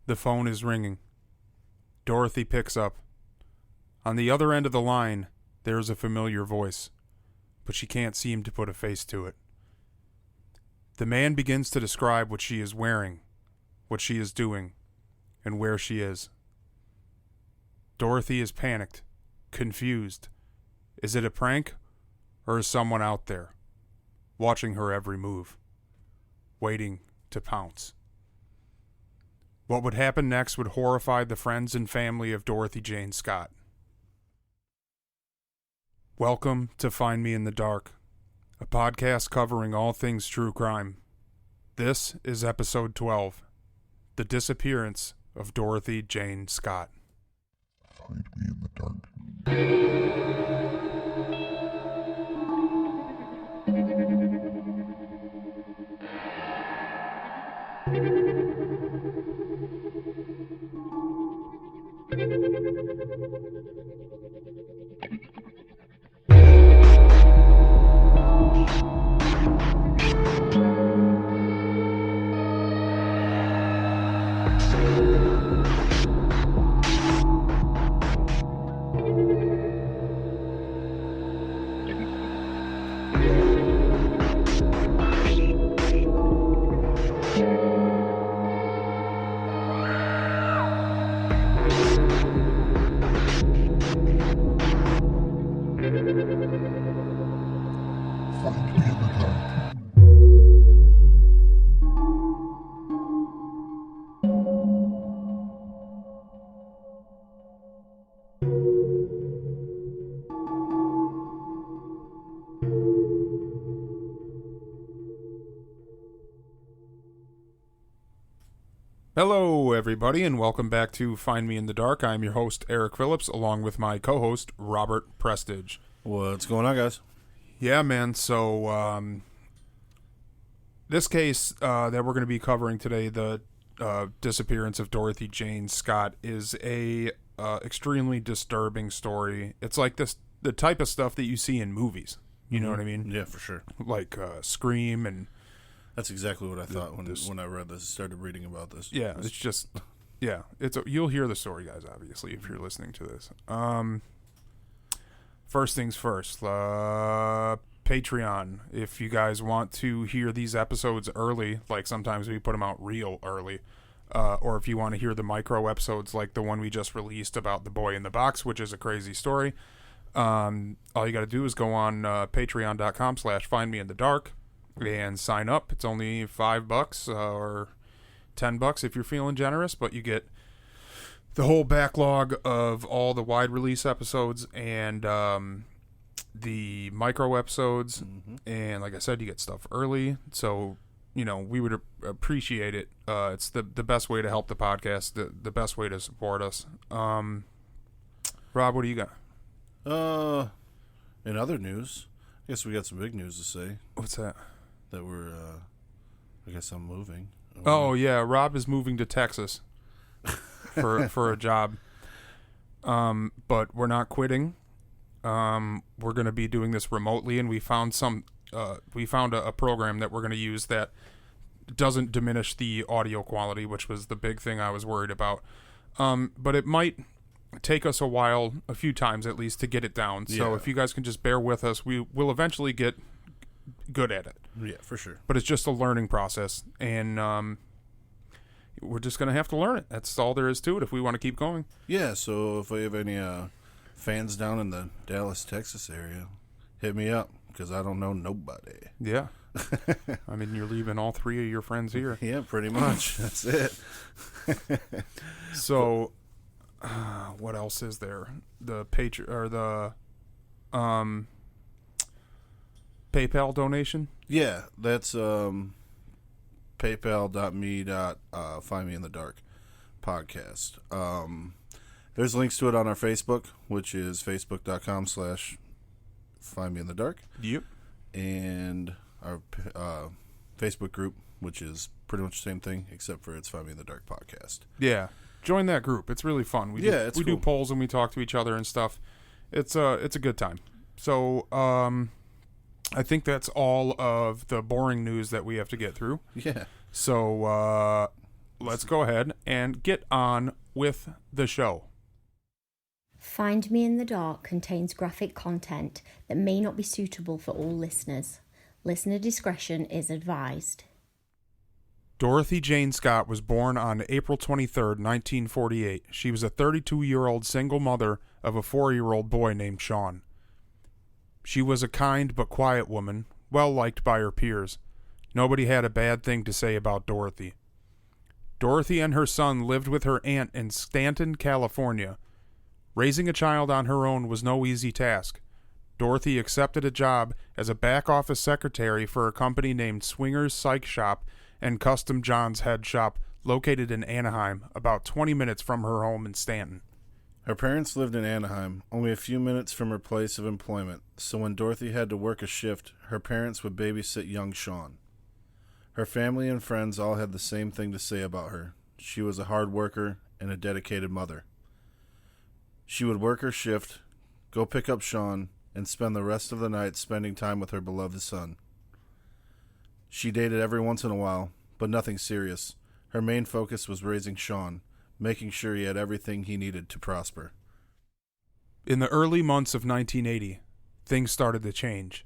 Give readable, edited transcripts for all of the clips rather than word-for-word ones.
The phone is ringing. Dorothy picks up. On the other end of the line, there is a familiar voice, but she can't seem to put a face to it. The man begins to describe what she is wearing, what she is doing, and where she is. Dorothy is panicked, confused. Is it a prank, or is someone out there, watching her every move, waiting to pounce? What would happen next would horrify the friends and family of Dorothy Jane Scott. Welcome to Find Me in the Dark, a podcast covering all things true crime. This is episode 12, The Disappearance of Dorothy Jane Scott. Find me in the dark. Find me in the dark. Hello, everybody, and welcome back to Find Me in the Dark. I'm your host, Eric Phillips, along with my co-host, Robert Prestige. What's going on, guys? Yeah, man, so this case that we're going to be covering today, the disappearance of Dorothy Jane Scott, is a extremely disturbing story. It's like the type of stuff that you see in movies. You know what I mean? Yeah, for sure. Like Scream and... That's exactly what I thought when I read this, started reading about this. Yeah, it's just... Yeah, you'll hear the story, guys, obviously, if you're listening to this. First things first, Patreon. If you guys want to hear these episodes early, like sometimes we put them out real early, or if you want to hear the micro episodes like the one we just released about the boy in the box, which is a crazy story, all you got to do is go on patreon.com/findmeinthedark and sign up. It's only $5 or $10 if you're feeling generous, but you get the whole backlog of all the wide release episodes and the micro episodes. And like I said, you get stuff early. So, you know, we would appreciate it. It's the best way to help the podcast, the best way to support us. Rob, what do you got? In other news, I guess we got some big news to say. What's that? That we're, I guess I'm moving. Oh, yeah. Rob is moving to Texas for a job. But we're not quitting. We're going to be doing this remotely, and we found a program that we're going to use that doesn't diminish the audio quality, which was the big thing I was worried about. But it might take us a few times at least, to get it down. So if you guys can just bear with us, we will eventually get good at it. Yeah, for sure. But it's just a learning process, and we're just going to have to learn it. That's all there is to it if we want to keep going. Yeah, so if we have any fans down in the Dallas, Texas area, hit me up, because I don't know nobody. Yeah. I mean, you're leaving all three of your friends here. Yeah, pretty much. That's it. So, what else is there? The PayPal donation? Yeah, that's paypal.me/findmeinthedark podcast. There's links to it on our Facebook, which is facebook.com/findmeinthedark. Yep. And our Facebook group, which is pretty much the same thing, except for it's Find Me in the Dark podcast. Yeah. Join that group. It's really fun. We do cool. polls and we talk to each other and stuff. It's a good time. So, I think that's all of the boring news that we have to get through. Yeah. So, let's go ahead and get on with the show. Find Me in the Dark contains graphic content that may not be suitable for all listeners. Listener discretion is advised. Dorothy Jane Scott was born on April 23, 1948. She was a 32-year-old single mother of a 4-year-old boy named Sean. She was a kind but quiet woman, well liked by her peers. Nobody had a bad thing to say about Dorothy. Dorothy and her son lived with her aunt in Stanton, California. Raising a child on her own was no easy task. Dorothy accepted a job as a back office secretary for a company named Swingers Psych Shop and Custom John's Head Shop, located in Anaheim, about 20 minutes from her home in Stanton. Her parents lived in Anaheim, only a few minutes from her place of employment, so when Dorothy had to work a shift, her parents would babysit young Sean. Her family and friends all had the same thing to say about her. She was a hard worker and a dedicated mother. She would work her shift, go pick up Sean, and spend the rest of the night spending time with her beloved son. She dated every once in a while, but nothing serious. Her main focus was raising Sean, making sure he had everything he needed to prosper. In the early months of 1980, things started to change.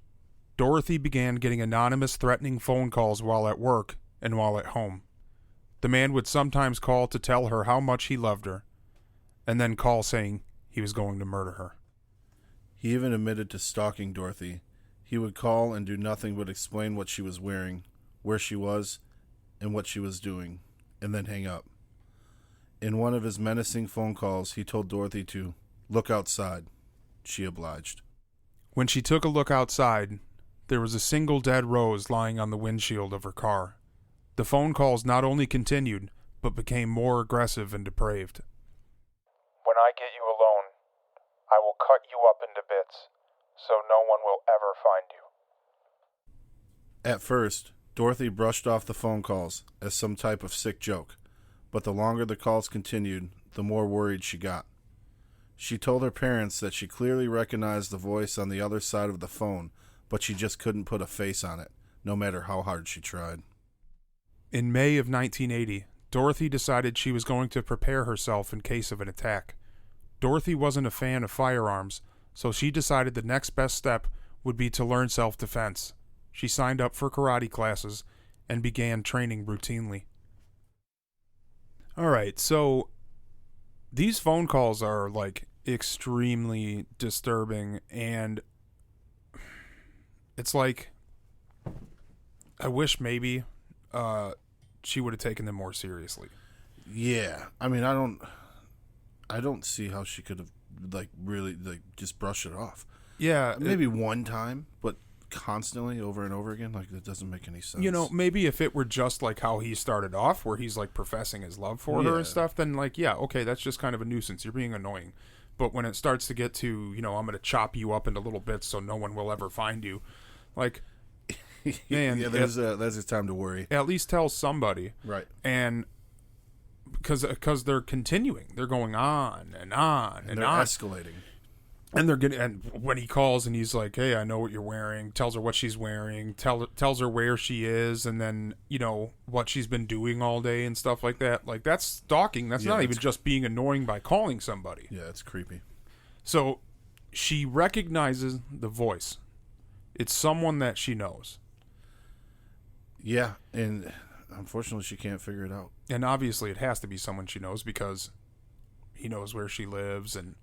Dorothy began getting anonymous threatening phone calls while at work and while at home. The man would sometimes call to tell her how much he loved her, and then call saying he was going to murder her. He even admitted to stalking Dorothy. He would call and do nothing but explain what she was wearing, where she was, and what she was doing, and then hang up. In one of his menacing phone calls, he told Dorothy to look outside. She obliged. When she took a look outside, there was a single dead rose lying on the windshield of her car. The phone calls not only continued, but became more aggressive and depraved. When I get you alone, I will cut you up into bits, so no one will ever find you. At first, Dorothy brushed off the phone calls as some type of sick joke, but the longer the calls continued, the more worried she got. She told her parents that she clearly recognized the voice on the other side of the phone, but she just couldn't put a face on it, no matter how hard she tried. In May of 1980, Dorothy decided she was going to prepare herself in case of an attack. Dorothy wasn't a fan of firearms, so she decided the next best step would be to learn self-defense. She signed up for karate classes and began training routinely. Alright, so these phone calls are like extremely disturbing, and it's like I wish maybe she would have taken them more seriously. Yeah, I mean, I don't see how she could have really just brushed it off. Yeah, maybe one time, but constantly over and over again, that doesn't make any sense. You know, maybe if it were just like how he started off, where he's like professing his love for her and stuff, then yeah, okay, that's just kind of a nuisance. You're being annoying. But when it starts to get to, I'm going to chop you up into little bits so no one will ever find you, like, man, yeah, there's a time to worry. At least tell somebody, right? And because they're continuing, they're going on and on and they're on, escalating. And they're getting, and when he calls and he's like, "Hey, I know what you're wearing," tells her what she's wearing, tells her where she is, and then what she's been doing all day and stuff like that. Like, that's stalking. That's not even just being annoying by calling somebody. Yeah, it's creepy. So she recognizes the voice. It's someone that she knows. Yeah, and unfortunately, she can't figure it out. And obviously, it has to be someone she knows because he knows where she lives and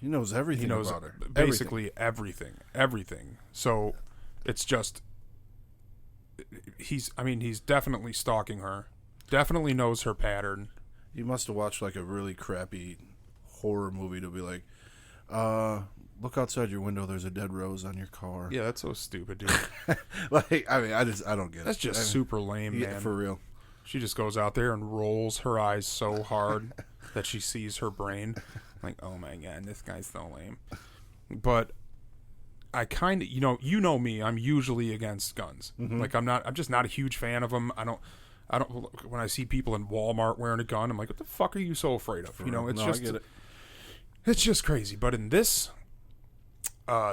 he knows everything. He knows about her. Basically everything. So it's just he's definitely stalking her. Definitely knows her pattern. He must have watched like a really crappy horror movie to be like, look outside your window. There's a dead rose on your car. Yeah, that's so stupid, dude. I don't get it. That's just super lame, man. For real. She just goes out there and rolls her eyes so hard that she sees her brain. Like, oh my god, this guy's so lame. But I kind of, you know me, I'm usually against guns. Mm-hmm. Like, I'm just not a huge fan of them. I don't, when I see people in Walmart wearing a gun, I'm like, what the fuck are you so afraid of? I get it. It's just crazy. But in this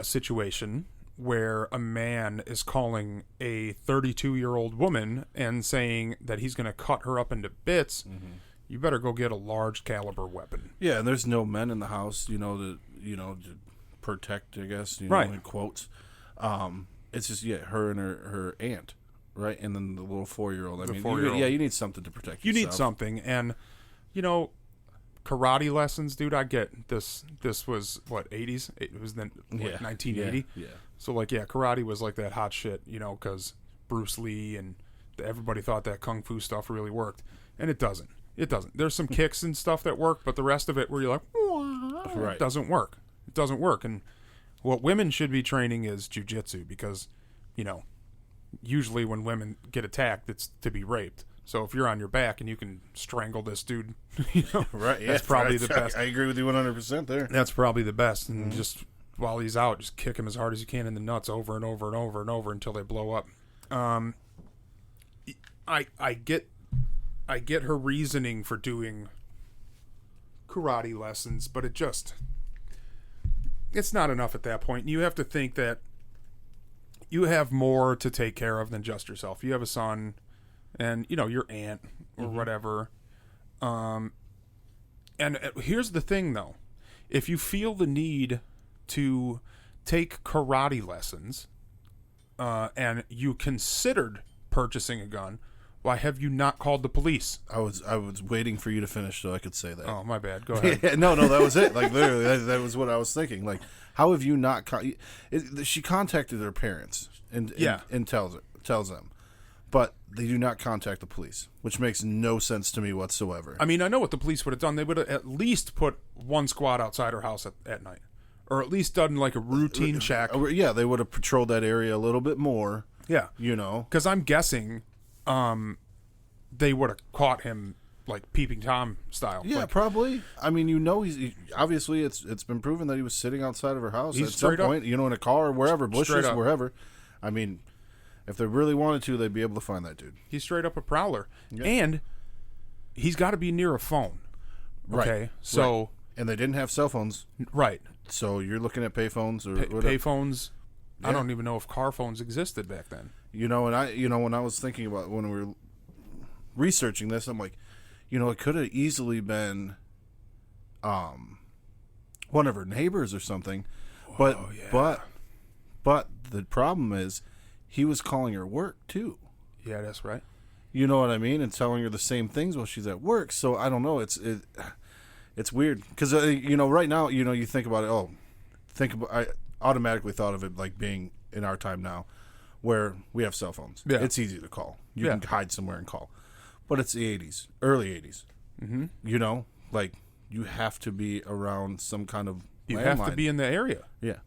situation, where a man is calling a 32-year-old woman and saying that he's going to cut her up into bits, you better go get a large caliber weapon. Yeah, and there's no men in the house, to protect, I guess, Right. in quotes. It's just her and her aunt, right, and then the little 4-year-old. I mean, 4-year-old. you need something to protect yourself. You need something, and karate lessons, dude. I get this. This was what, 80s? It was then 1980. Yeah. So karate was like that hot shit, because Bruce Lee and everybody thought that kung fu stuff really worked, and it doesn't. It doesn't. There's some kicks and stuff that work, but the rest of it, where you're like, Right. it doesn't work. It doesn't work. And what women should be training is jujitsu, because, usually when women get attacked, it's to be raped. So if you're on your back and you can strangle this dude, Right? Yeah, that's probably the best. I agree with you 100% there. That's probably the best. And just while he's out, just kick him as hard as you can in the nuts over and over and over and over until they blow up. I get her reasoning for doing karate lessons, but it's not enough at that point. You have to think that you have more to take care of than just yourself. You have a son and, your aunt or whatever. And here's the thing, though. If you feel the need to take karate lessons and you considered purchasing a gun, why have you not called the police? I was waiting for you to finish so I could say that. Oh, my bad. Go ahead. Yeah, no, that was it. Like, literally, that was what I was thinking. Like, how have you not... she contacted her parents and tells them. But they do not contact the police, which makes no sense to me whatsoever. I mean, I know what the police would have done. They would have at least put one squad outside her house at night. Or at least done, like, a routine check. Yeah, they would have patrolled that area a little bit more. Yeah. Because I'm guessing... they would have caught him like Peeping Tom style. Yeah, probably. I mean, he's obviously it's been proven that he was sitting outside of her house at some point, in a car or wherever, bushes, wherever. I mean, if they really wanted to, they'd be able to find that dude. He's straight up a prowler, yeah. And he's got to be near a phone. Okay, right. so right. And they didn't have cell phones, right? So you're looking at payphones or payphones. Yeah. I don't even know if car phones existed back then. And when I was thinking about when we were researching this, I'm like, it could have easily been one of her neighbors or something. But the problem is he was calling her work too. Yeah, that's right. You know what I mean? And telling her the same things while she's at work. So I don't know. It's weird because right now you think about it. I automatically thought of it like being in our time now, where we have cell phones. Yeah. It's easy to call. You can hide somewhere and call. But it's the 80s, early 80s. Mm-hmm. Like you have to be around some kind of You landline. have to be in the area. Yeah.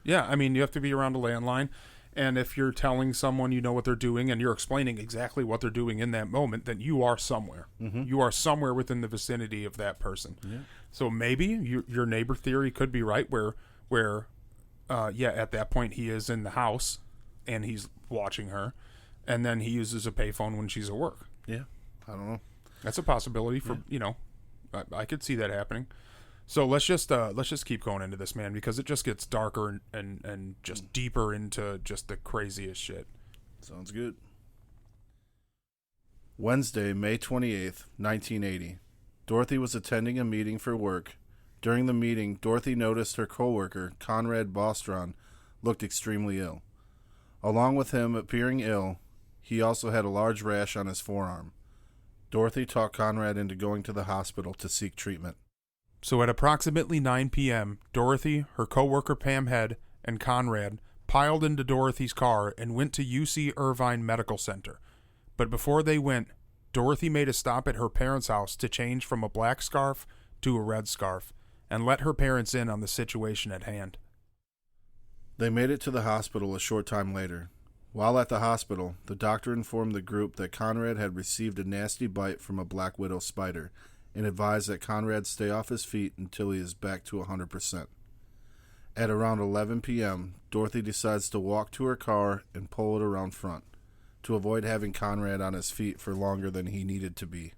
Yeah, I mean, you have to be around a landline. And if you're telling someone you know what they're doing and you're explaining exactly what they're doing in that moment, then you are somewhere. Mm-hmm. You are somewhere within the vicinity of that person. Yeah. So maybe your neighbor theory could be right where at that point he is in the house and he's watching her, and then he uses a payphone when she's at work. Yeah, I don't know. That's a possibility for I could see that happening. So let's just keep going into this, man, because it just gets darker and just deeper into just the craziest shit. Sounds good. Wednesday, May 28th, 1980. Dorothy was attending a meeting for work. During the meeting, Dorothy noticed her coworker, Conrad Bostron, looked extremely ill. Along with him appearing ill, he also had a large rash on his forearm. Dorothy talked Conrad into going to the hospital to seek treatment. So at approximately 9 p.m., Dorothy, her coworker Pam Head, and Conrad piled into Dorothy's car and went to UC Irvine Medical Center. But before they went, Dorothy made a stop at her parents' house to change from a black scarf to a red scarf and let her parents in on the situation at hand. They made it to the hospital a short time later. While at the hospital, the doctor informed the group that Conrad had received a nasty bite from a black widow spider and advised that Conrad stay off his feet until he is back to 100%. At around 11 p.m., Dorothy decides to walk to her car and pull it around front to avoid having Conrad on his feet for longer than he needed to be.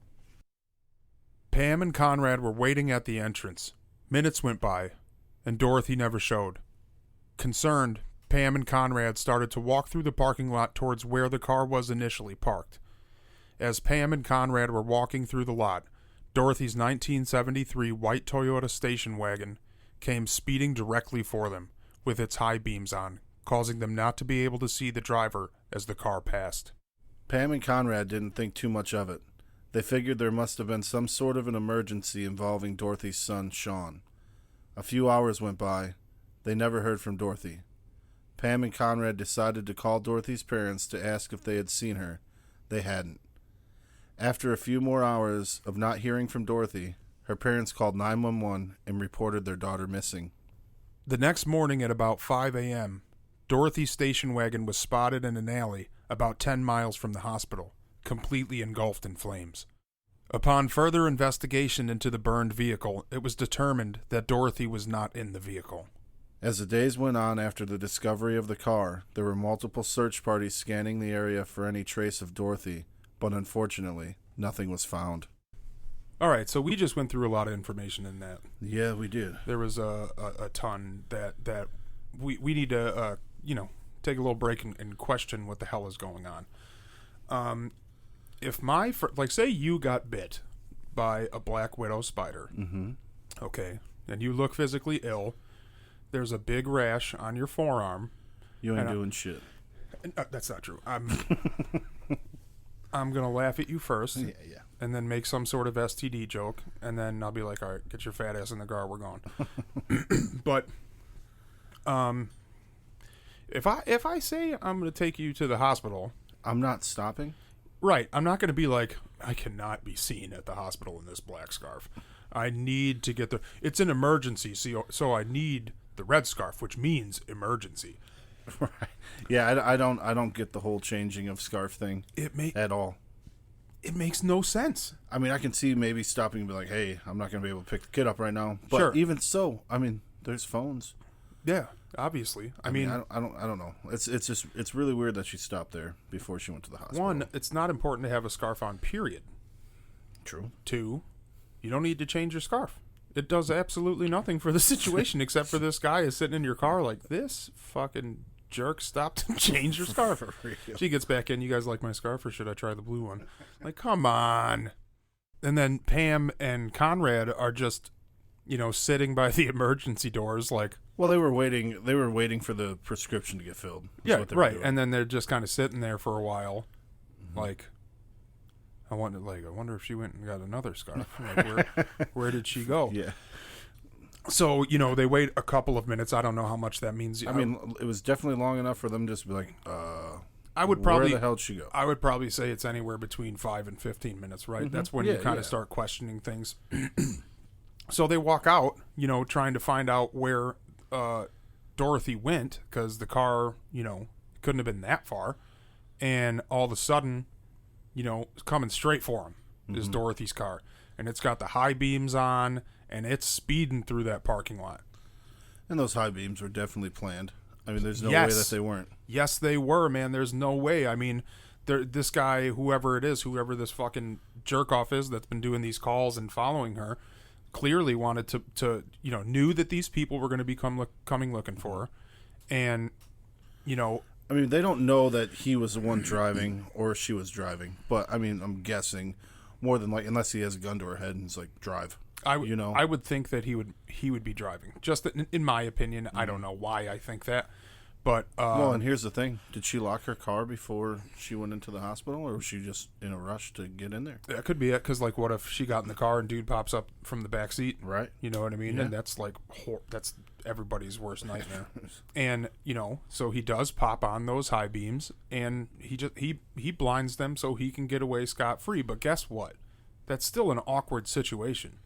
Pam and Conrad were waiting at the entrance. Minutes went by, and Dorothy never showed. Concerned, Pam and Conrad started to walk through the parking lot towards where the car was initially parked. As Pam and Conrad were walking through the lot, Dorothy's 1973 white Toyota station wagon came speeding directly for them, with its high beams on, causing them not to be able to see the driver as the car passed. Pam and Conrad didn't think too much of it. They figured there must have been some sort of an emergency involving Dorothy's son, Sean. A few hours went by. They never heard from Dorothy. Pam and Conrad decided to call Dorothy's parents to ask if they had seen her. They hadn't. After a few more hours of not hearing from Dorothy, her parents called 911 and reported their daughter missing. The next morning at about 5 a.m., Dorothy's station wagon was spotted in an alley about 10 miles from the hospital, completely engulfed in flames. Upon further investigation into the burned vehicle, it was determined that Dorothy was not in the vehicle. As the days went on after the discovery of the car, there were multiple search parties scanning the area for any trace of Dorothy, but unfortunately, nothing was found. All right, so we just went through a lot of information in that. Yeah, we did. There was a ton that we need to, take a little break and question what the hell is going on. If my, say you got bit by a black widow spider, okay, and you look physically ill, there's a big rash on your forearm. You ain't doing shit. That's not true. I'm going to laugh at you first. Yeah. And then make some sort of STD joke. And then I'll be like, all right, get your fat ass in the car. We're gone. But if I say I'm going to take you to the hospital. I'm not stopping. Right. I'm not going to be like, I cannot be seen at the hospital in this black scarf. I need to get there. It's an emergency. So I need the red scarf, which means emergency. Right. Yeah, I don't get the whole changing of scarf thing at all. It makes no sense. I mean, I can see maybe stopping and be like, hey, I'm not going to be able to pick the kid up right now. But sure. Even so, I mean, there's phones. Yeah, obviously. I mean, I don't know. It's really weird that she stopped there before she went to the hospital. One, it's not important to have a scarf on, period. True. Two, you don't need to change your scarf. It does absolutely nothing for the situation except for this guy is sitting in your car like, this fucking jerk stopped and changed your scarf. She gets back in. You guys like my scarf or should I try the blue one? Like, come on. And then Pam and Conrad are just, sitting by the emergency doors like. Well, they were waiting for the prescription to get filled. Yeah, right. And then they're just kind of sitting there for a while. Like, I wonder if she went and got another scarf. Like, where did she go? Yeah. So, they wait a couple of minutes. I don't know how much that means. I mean, it was definitely long enough for them to just be like, where the hell did she go? I would probably say it's anywhere between 5 and 15 minutes, right? Mm-hmm. That's when you kind of start questioning things. So they walk out, trying to find out where Dorothy went because the car, couldn't have been that far. And all of a sudden, coming straight for them is Dorothy's car. And it's got the high beams on, and it's speeding through that parking lot. And those high beams were definitely planned. I mean, there's no way that they weren't. Yes, they were, man. There's no way. I mean, this guy, whoever this fucking jerk-off is that's been doing these calls and following her, clearly wanted to knew that these people were going to be coming looking for her. And, I mean, they don't know that he was the one driving or she was driving. But, I mean, I'm guessing more than unless he has a gun to her head and he's like, drive. I would think that he would be driving. Just in my opinion, I don't know why I think that. But well, and here's the thing: did she lock her car before she went into the hospital, or was she just in a rush to get in there? That could be it. Because what if she got in the car and dude pops up from the back seat? Right. You know what I mean? Yeah. And that's that's everybody's worst nightmare. And so he does pop on those high beams, and he blinds them so he can get away scot-free. But guess what? That's still an awkward situation.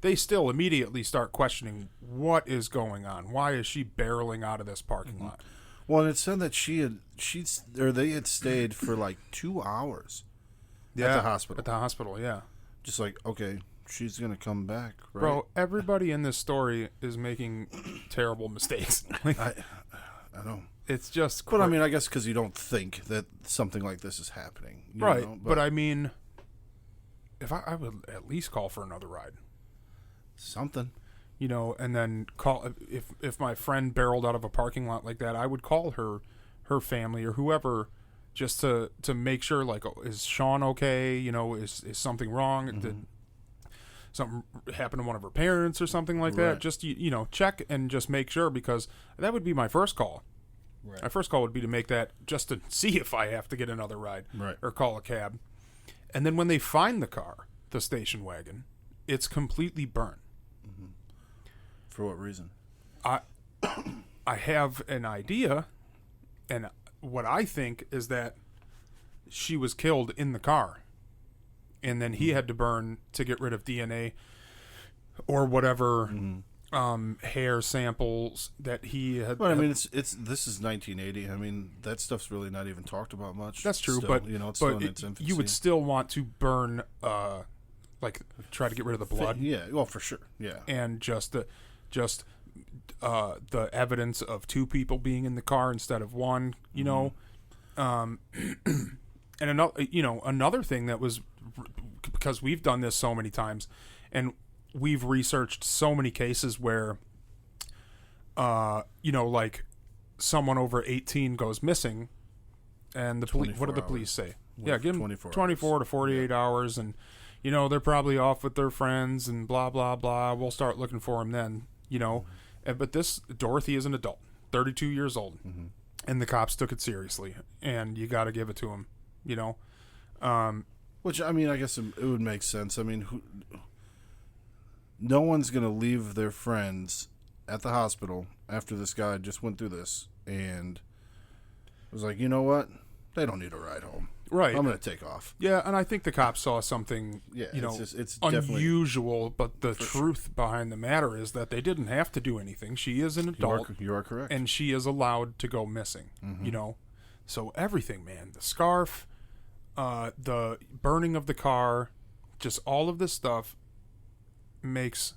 They still immediately start questioning what is going on. Why is she barreling out of this parking lot? Well, and it said that they had stayed for like 2 hours at the hospital. At the hospital, yeah. Just like, okay, she's going to come back, right? Bro, everybody in this story is making terrible mistakes. I know. It's just... But I mean, I guess because you don't think that something like this is happening. Right, but I mean... If I would at least call for another ride. Something. and then call if my friend barreled out of a parking lot like that, I would call her family or whoever just to make sure, like, oh, is Sean okay? Is something wrong? Did something happen to one of her parents or something like that? Just check and just make sure, because that would be my first call. Right. My first call would be to make that, just to see if I have to get another ride or call a cab. And then when they find the car, the station wagon, it's completely burnt. Mm-hmm. For what reason? I have an idea, and what I think is that she was killed in the car, and then he had to burn to get rid of DNA or whatever hair samples that he had. Well, I mean, this is 1980. I mean, that stuff's really not even talked about much. That's true, still, but it's still in its infancy. You would still want to burn, like, try to get rid of the blood. Yeah, well, for sure. Yeah, and just the evidence of two people being in the car instead of one. And another thing that was, because we've done this so many times, and we've researched so many cases where, like someone over 18 goes missing, and the police. What do the police say? Yeah, give them 24 to 48 hours, and they're probably off with their friends and blah blah blah. We'll start looking for them then. But this Dorothy is an adult, 32 years old, and the cops took it seriously, and you got to give it to them. Which, I mean, I guess it would make sense. I mean, no one's going to leave their friends at the hospital after this guy just went through this and was like, you know what? They don't need a ride home. Right. I'm going to take off. Yeah, and I think the cops saw something, it's unusual, but the truth behind the matter is that they didn't have to do anything. She is an adult. You are correct. And she is allowed to go missing, So everything, man, the scarf, the burning of the car, just all of this stuff makes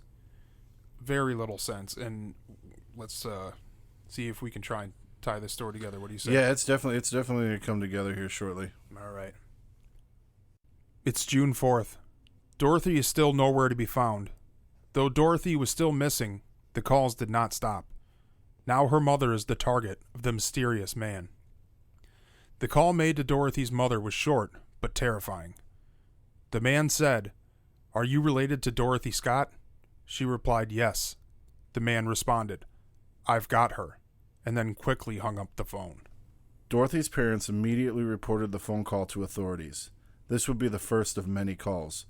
very little sense. And let's see if we can try and tie this story together. What do you say? Yeah, it's definitely going to come together here shortly. All right. It's June 4th. Dorothy is still nowhere to be found. Though Dorothy was still missing, the calls did not stop. Now her mother is the target of the mysterious man. The call made to Dorothy's mother was short, but terrifying. The man said, "Are you related to Dorothy Scott?" She replied, "Yes." The man responded, "I've got her," and then quickly hung up the phone. Dorothy's parents immediately reported the phone call to authorities. This would be the first of many calls.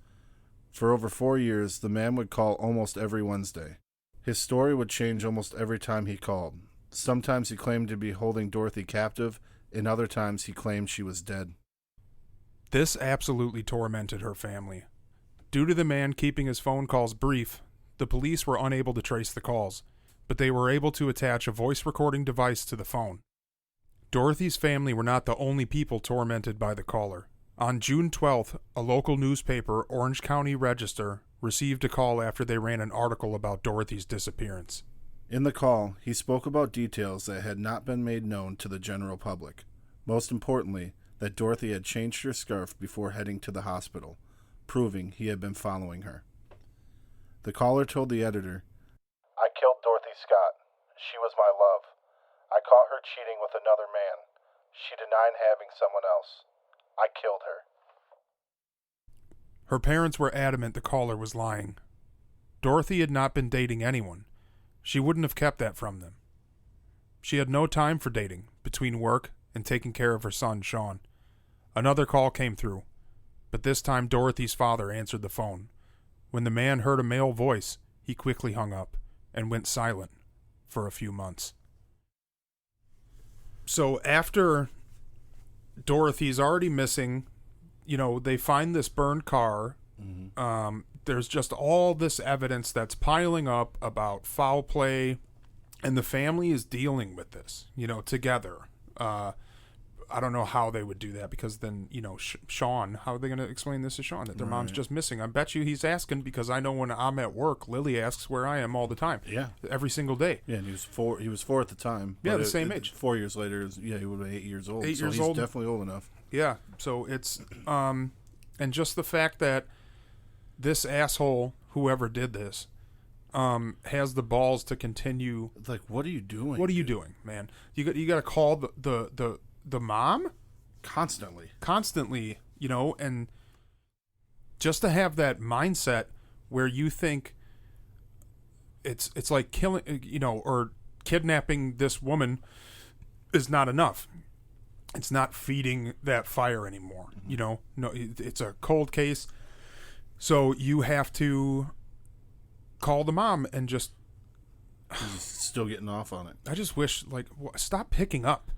For over 4 years, the man would call almost every Wednesday. His story would change almost every time he called. Sometimes he claimed to be holding Dorothy captive, and other times he claimed she was dead. This absolutely tormented her family. Due to the man keeping his phone calls brief, the police were unable to trace the calls, but they were able to attach a voice recording device to the phone. Dorothy's family were not the only people tormented by the caller. On June 12th, a local newspaper, Orange County Register, received a call after they ran an article about Dorothy's disappearance. In the call, he spoke about details that had not been made known to the general public. Most importantly, that Dorothy had changed her scarf before heading to the hospital, proving he had been following her. The caller told the editor, "I killed Dorothy Scott. She was my love. I caught her cheating with another man. She denied having someone else. I killed her." Her parents were adamant the caller was lying. Dorothy had not been dating anyone. She wouldn't have kept that from them. She had no time for dating, between work and taking care of her son, Sean. Another call came through, but this time Dorothy's father answered the phone. When the man heard a male voice, he quickly hung up and went silent for a few months. So after Dorothy's already missing, they find this burned car. There's just all this evidence that's piling up about foul play, and the family is dealing with this, together. I don't know how they would do that, because then, Sean, how are they going to explain this to Sean, that their mom's just missing? I bet you he's asking, because I know when I'm at work, Lily asks where I am all the time. Yeah. Every single day. Yeah, and he was four at the time. Yeah, the same age. 4 years later, he would have been 8 years old. 8 years he's old. Definitely old enough. Yeah, so it's, and just the fact that this asshole, whoever did this, has the balls to continue. It's like, what are you doing? What are you doing, man? You got to call the mom constantly, you know, and just to have that mindset where you think it's like killing, you know, or kidnapping this woman is not enough. It's not feeding that fire anymore, you know. No, it's a cold case, so you have to call the mom and just. He's still getting off on it. I just wish, like, stop picking up.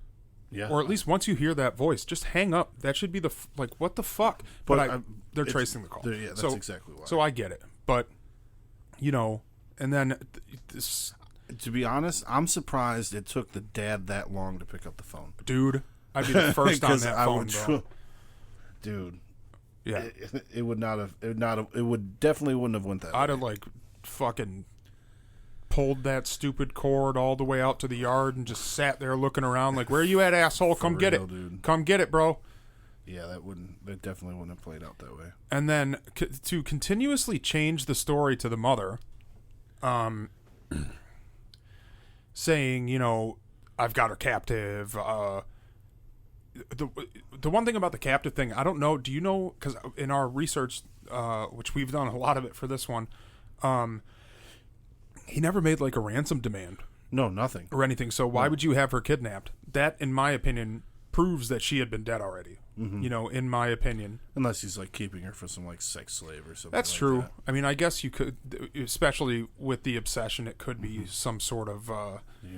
Yeah. Or at least once you hear that voice, just hang up. That should be the like, what the fuck? But they're tracing the call. Yeah, that's exactly why. So I get it, but you know, and then this. To be honest, I'm surprised it took the dad that long to pick up the phone. Dude, I'd be the first on that phone, bro. Dude, yeah, it would not have. It would definitely wouldn't have went that. I'd have like fucking pulled that stupid cord all the way out to the yard and just sat there looking around like, where are you at, asshole? Come get it, dude. Come get it, bro. Yeah, that definitely wouldn't have played out that way. And then to continuously change the story to the mother, saying, you know, I've got her captive. The one thing about the captive thing, I don't know. Do you know? Because in our research, which we've done a lot of it for this one, he never made like a ransom demand. No, nothing. Or anything. So why would you have her kidnapped? That, in my opinion, proves that she had been dead already. Mm-hmm. You know, in my opinion. Unless he's like keeping her for some like sex slave or something. That's like true. That. I mean, I guess you could, especially with the obsession, it could be some sort of.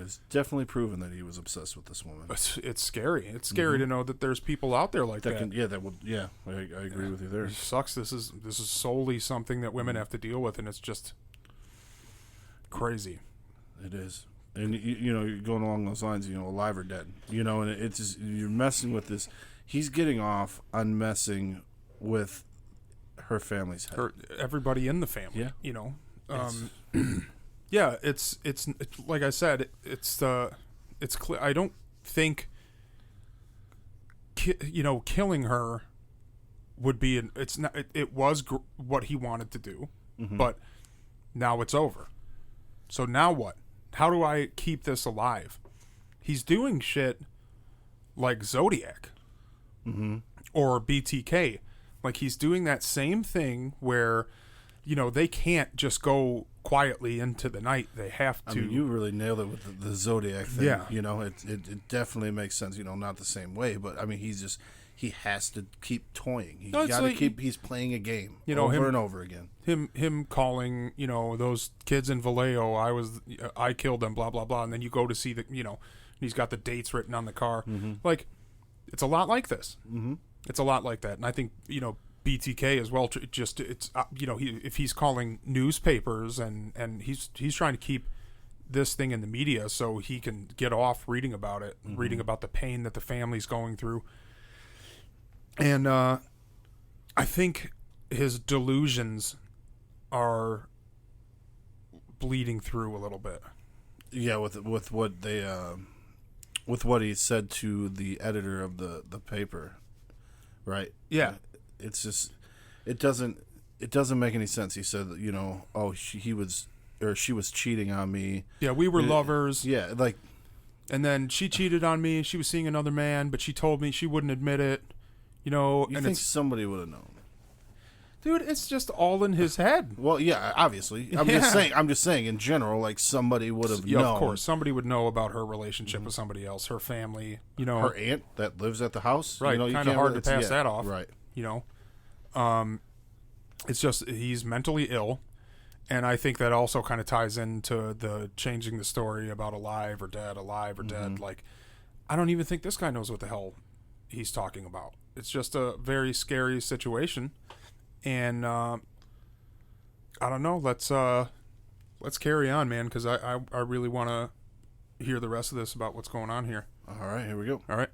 It's definitely proven that he was obsessed with this woman. It's scary. It's scary to know that there's people out there like that. I agree with you there. It sucks. This is solely something that women have to deal with, and it's just crazy. It is. And you know, you're going along those lines, you know, alive or dead, you know, and it's just, you're messing with this. He's getting off on messing with her family's head. Everybody in the family, yeah. You know. Yeah, it's like I said, it's clear. I don't think, you know, killing her would be it's not. It was what he wanted to do, but now it's over. So now what? How do I keep this alive? He's doing shit like Zodiac or BTK. Like, he's doing that same thing where, you know, they can't just go quietly into the night. They have to. I mean, you really nailed it with the Zodiac thing. Yeah. You know, it definitely makes sense. You know, not the same way, but I mean, he has to keep toying. He's got to keep. He's playing a game, you know, over and over again. Him calling, you know, those kids in Vallejo. I killed them. Blah blah blah. And then you go to see the, you know, he's got the dates written on the car. Like, it's a lot like this. It's a lot like that. And I think, you know, BTK as well. Just it's you know, if he's calling newspapers and he's trying to keep this thing in the media so he can get off reading about it, reading about the pain that the family's going through. And I think his delusions are bleeding through a little bit. Yeah, with what they with what he said to the editor of the paper, right? Yeah, it's just it doesn't make any sense. He said that, you know, she was cheating on me. Yeah, we were lovers. Yeah, like, and then she cheated on me. She was seeing another man, but she told me she wouldn't admit it. You know, you think somebody would have known? Dude, it's just all in his head. Well, yeah, obviously. I'm just saying in general, like, somebody would have known. Of course, somebody would know about her relationship with somebody else, her family, you know. Her aunt that lives at the house. Right, you know, kind of hard to pass that off. Right. You know, it's just he's mentally ill, and I think that also kind of ties into the changing the story about alive or dead. Like, I don't even think this guy knows what the hell he's talking about. It's just a very scary situation. And I don't know. Let's carry on, man, because I really want to hear the rest of this about what's going on here. All right, here we go. All right.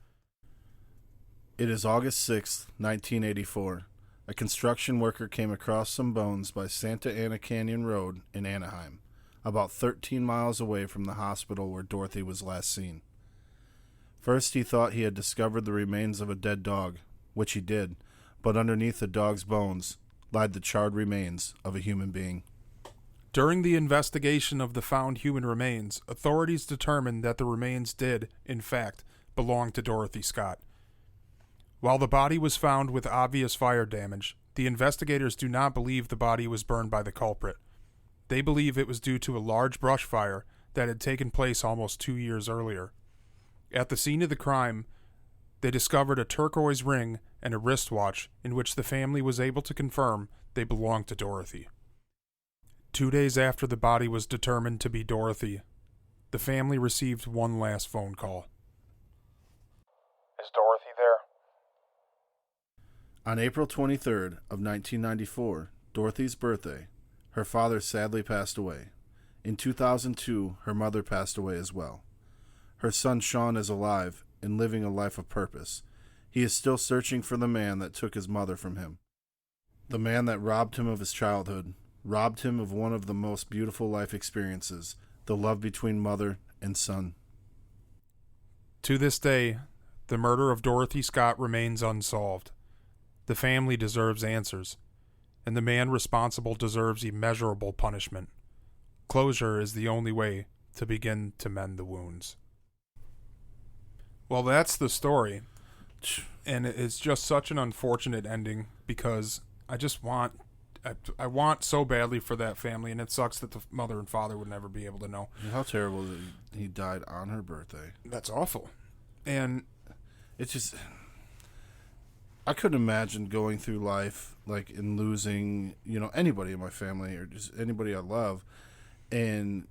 It is August 6th, 1984. A construction worker came across some bones by Santa Ana Canyon Road in Anaheim, about 13 miles away from the hospital where Dorothy was last seen. First, he thought he had discovered the remains of a dead dog, which he did, but underneath the dog's bones lied the charred remains of a human being. During the investigation of the found human remains, authorities determined that the remains did, in fact, belong to Dorothy Scott. While the body was found with obvious fire damage, the investigators do not believe the body was burned by the culprit. They believe it was due to a large brush fire that had taken place almost 2 years earlier. At the scene of the crime, they discovered a turquoise ring and a wristwatch in which the family was able to confirm they belonged to Dorothy. 2 days after the body was determined to be Dorothy, the family received one last phone call. Is Dorothy there? On April 23rd of 1994, Dorothy's birthday, her father sadly passed away. In 2002, her mother passed away as well. Her son Sean is alive and living a life of purpose. He is still searching for the man that took his mother from him. The man that robbed him of his childhood, robbed him of one of the most beautiful life experiences, the love between mother and son. To this day, the murder of Dorothy Scott remains unsolved. The family deserves answers, and the man responsible deserves immeasurable punishment. Closure is the only way to begin to mend the wounds. Well, that's the story, and it's just such an unfortunate ending because I want so badly for that family, and it sucks that the mother and father would never be able to know. How terrible that he died on her birthday. That's awful. And it's just, I couldn't imagine going through life like and losing, anybody in my family or just anybody I love, and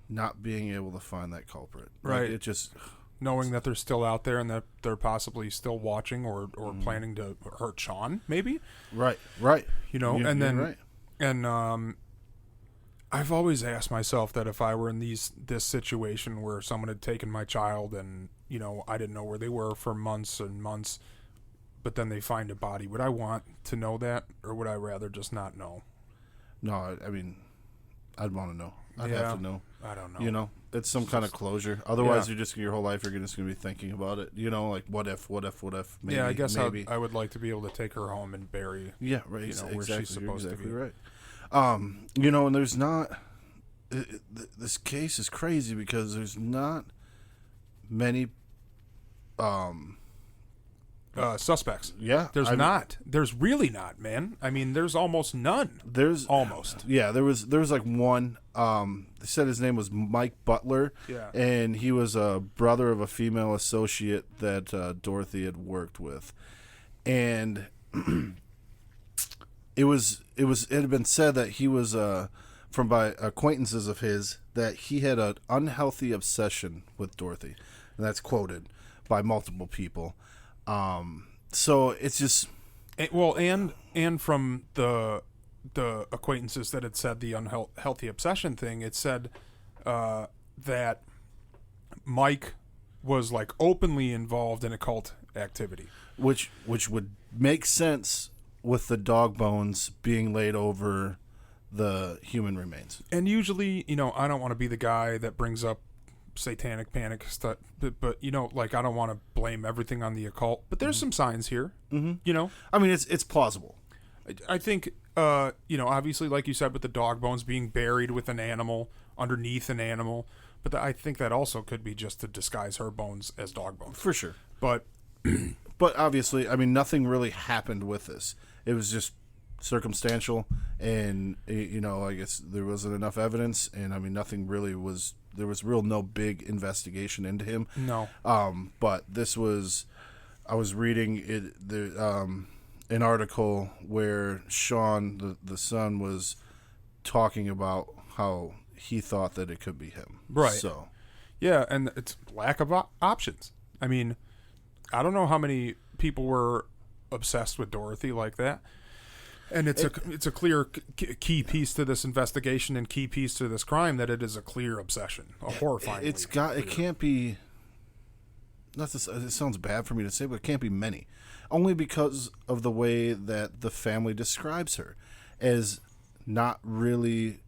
not being able to find that culprit. Right. Like, it just, knowing that they're still out there and that they're possibly still watching or planning to hurt Sean, maybe. Right. And then right. And I've always asked myself that if I were in this situation where someone had taken my child and I didn't know where they were for months and months, but then they find a body, would I want to know that, or would I rather just not know? No, I mean, I'd want to know. I'd Yeah. have to know. I don't know. It's some kind of closure. Otherwise, you're just your whole life you're just going to be thinking about it. Like what if? Maybe, yeah, I guess maybe. I would like to be able to take her home and bury. Yeah, right. Where exactly. she's supposed you're exactly to be. Right. And there's not. This case is crazy because there's not many. Suspects. Yeah, There's really not, man. I mean, there's almost none. There's almost. Yeah, there was like one. They said his name was Mike Butler. Yeah. And he was a brother of a female associate that Dorothy had worked with, and it had been said that he was by acquaintances of his that he had an unhealthy obsession with Dorothy, and that's quoted by multiple people. So it's just and from the acquaintances that had said the unhealthy obsession thing, it said that Mike was like openly involved in occult activity, which would make sense with the dog bones being laid over the human remains. And usually, I don't want to be the guy that brings up satanic panic stuff, but I don't want to blame everything on the occult, but there's some signs here. Mm-hmm. I mean, it's plausible. I think obviously, like you said, with the dog bones being buried with an animal underneath an animal, but I think that also could be just to disguise her bones as dog bones for sure. But obviously, I mean, nothing really happened with this. It was just circumstantial, and I guess there wasn't enough evidence, and I mean, nothing really was. There was no big investigation into him. No. But this was, I was reading an article where Sean, the son, was talking about how he thought that it could be him. Right. So. Yeah, and it's lack of options. I mean, I don't know how many people were obsessed with Dorothy like that. And it's a clear key piece to this investigation and key piece to this crime that it is a clear obsession, a horrifying. It can't be. Not this. It sounds bad for me to say, but it can't be many, only because of the way that the family describes her as not really.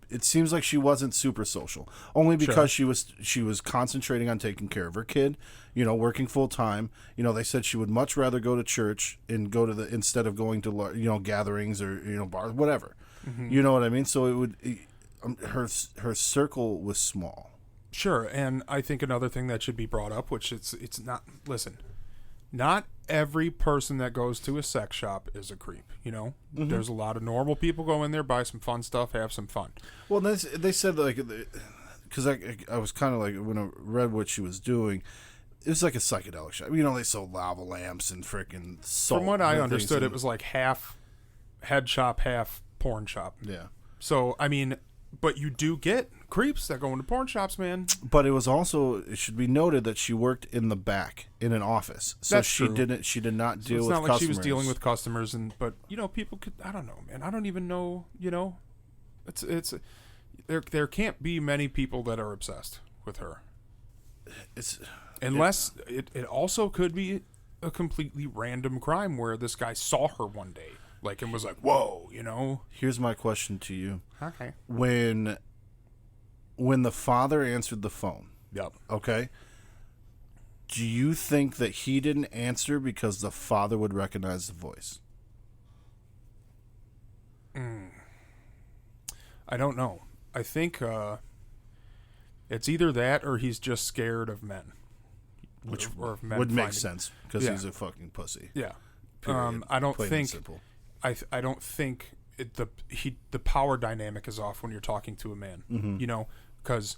It seems like she wasn't super social, only because she was concentrating on taking care of her kid, working full time. They said she would much rather go to church and go to instead of going to gatherings or bars, whatever. Mm-hmm. You know what I mean? So it would. her circle was small. Sure, and I think another thing that should be brought up, which it's not. Listen, not every person that goes to a sex shop is a creep. You know, there's a lot of normal people go in there, buy some fun stuff, have some fun. Well, they said like, because I was kind of like when I read what she was doing, it was like a psychedelic shop. You know, they sold lava lamps and freaking salt. From what I understood, it was like half head shop, half porn shop. Yeah. So I mean, but you do get creeps that go into porn shops, man. But it should be noted that she worked in the back in an office, so That's she true. did not deal It's with not like customers. she was dealing with customers, but you know, people could. I don't know, man. I don't even know. You know, it's there can't be many people that are obsessed with her. Unless it also could be a completely random crime where this guy saw her one day, like, and was like, "Whoa," you know. Here's my question to you. Okay. When the father answered the phone, Yep. okay, do you think that he didn't answer because the father would recognize the voice? I don't know. I think it's either that or he's just scared of men. Which or if men would make find- sense because he's a fucking pussy. Yeah. Period. I don't Plain and think simple. I don't think the power dynamic is off when you're talking to a man. Mm-hmm. You know, because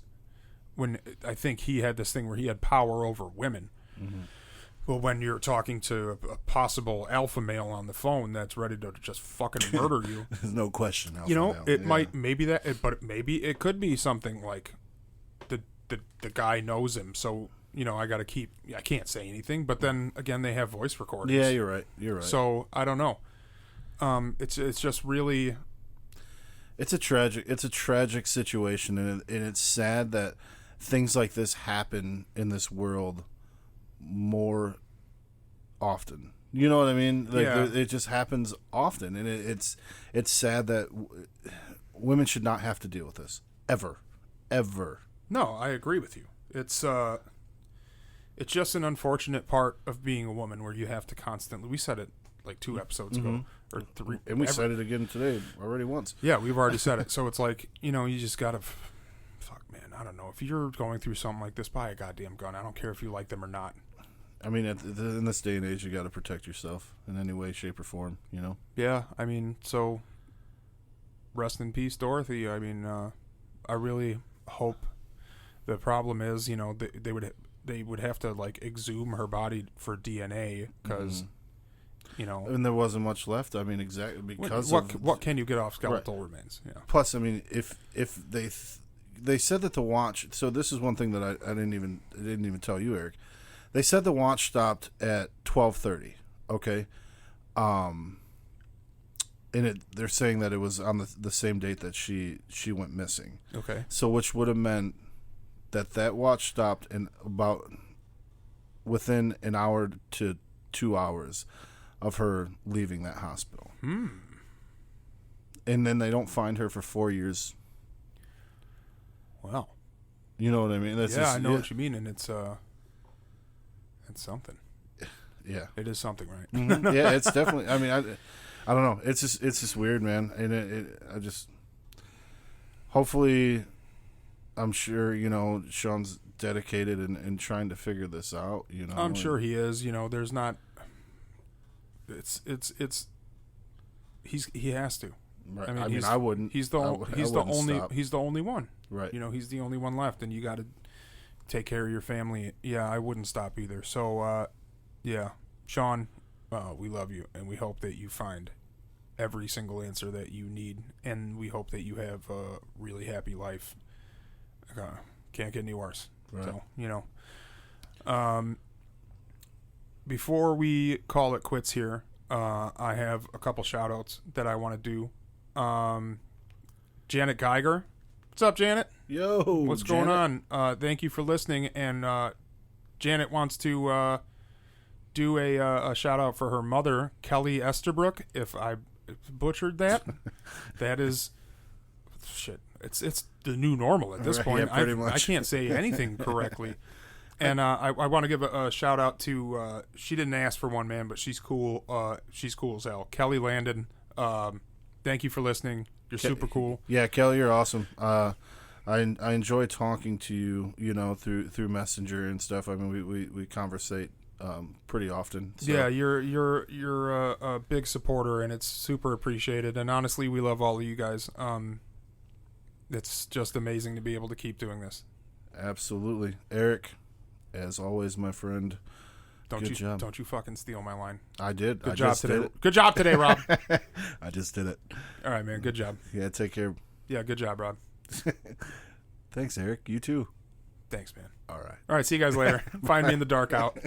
when I think he had this thing where he had power over women. Mm-hmm. Well, when you're talking to a possible alpha male on the phone that's ready to just fucking murder you, There's no question. you know, it Yeah. might but maybe it could be something like the guy knows him, so you know I can't say anything. But then again, they have voice recordings. Yeah, you're right. You're right. So I don't know. It's just really. It's a tragic situation, and it's sad that things like this happen in this world more often. You know what I mean? Like Yeah. it just happens often, and it's sad that women should not have to deal with this ever. No, I agree with you. It's just an unfortunate part of being a woman where you have to constantly. We said it like 2 episodes ago or 3, And we said it again today already once. Yeah, we've already said it. So it's like, you know, you just gotta. Fuck, man. I don't know. If you're going through something like this, buy a goddamn gun. I don't care if you like them or not. I mean, in this day and age, you got to protect yourself in any way, shape, or form. You know. Yeah, I mean, so rest in peace, Dorothy. I mean, I really hope. The problem is, you know, they would have to like exhume her body for DNA because, you know, And there wasn't much left. I mean, exactly because what can you get off skeletal remains? Yeah. Plus, I mean, if they said that the watch. So this is one thing that I didn't even tell you, Eric. They said the watch stopped at 12:30. Okay, and they're saying that it was on the same date that she went missing. Okay. So which would have meant that watch stopped in about within an hour to 2 hours of her leaving that hospital. And then they don't find her for 4 years. Wow. You know what I mean? I know what you mean, and it's something. Yeah. It is something, right? Mhm. Yeah, it's definitely. I mean, I don't know. It's just weird, man. And I just hopefully, I'm sure Sean's dedicated and trying to figure this out. You know, I'm sure he is. You know, there's not. He has to. Right. I mean, I wouldn't. He's the only. Stop. He's the only one. Right. You know, he's the only one left, and you got to take care of your family. Yeah, I wouldn't stop either. So, yeah, Sean, we love you, and we hope that you find every single answer that you need, and we hope that you have a really happy life. Can't get any worse. Right. So, you know. Before we call it quits here, I have a couple shout-outs that I want to do. Janet Geiger. What's up, Janet? Yo, What's going on? Thank you for listening. And Janet wants to do a shout-out for her mother, Kelly Esterbrook. If I butchered that, that is... Shit. It's the new normal at this point. Yeah, pretty much. I can't say anything correctly. And I want to give a shout out to she didn't ask for one, man, but she's cool. She's cool as hell. Kelly Landon. Thank you for listening. You're super cool. Yeah, Kelly, you're awesome. I enjoy talking to you, through Messenger and stuff. I mean, we conversate pretty often. So. Yeah, you're a big supporter, and it's super appreciated. And honestly, we love all of you guys. It's just amazing to be able to keep doing this. Absolutely, Eric. As always, my friend. Good job. Don't you fucking steal my line. I did. Good I job just today. did it. Good job today, Rob. I just did it. All right, man. Good job. Yeah, take care. Yeah, good job, Rob. Thanks, Eric. You too. Thanks, man. All right. All right, see you guys later. Find me in the dark out.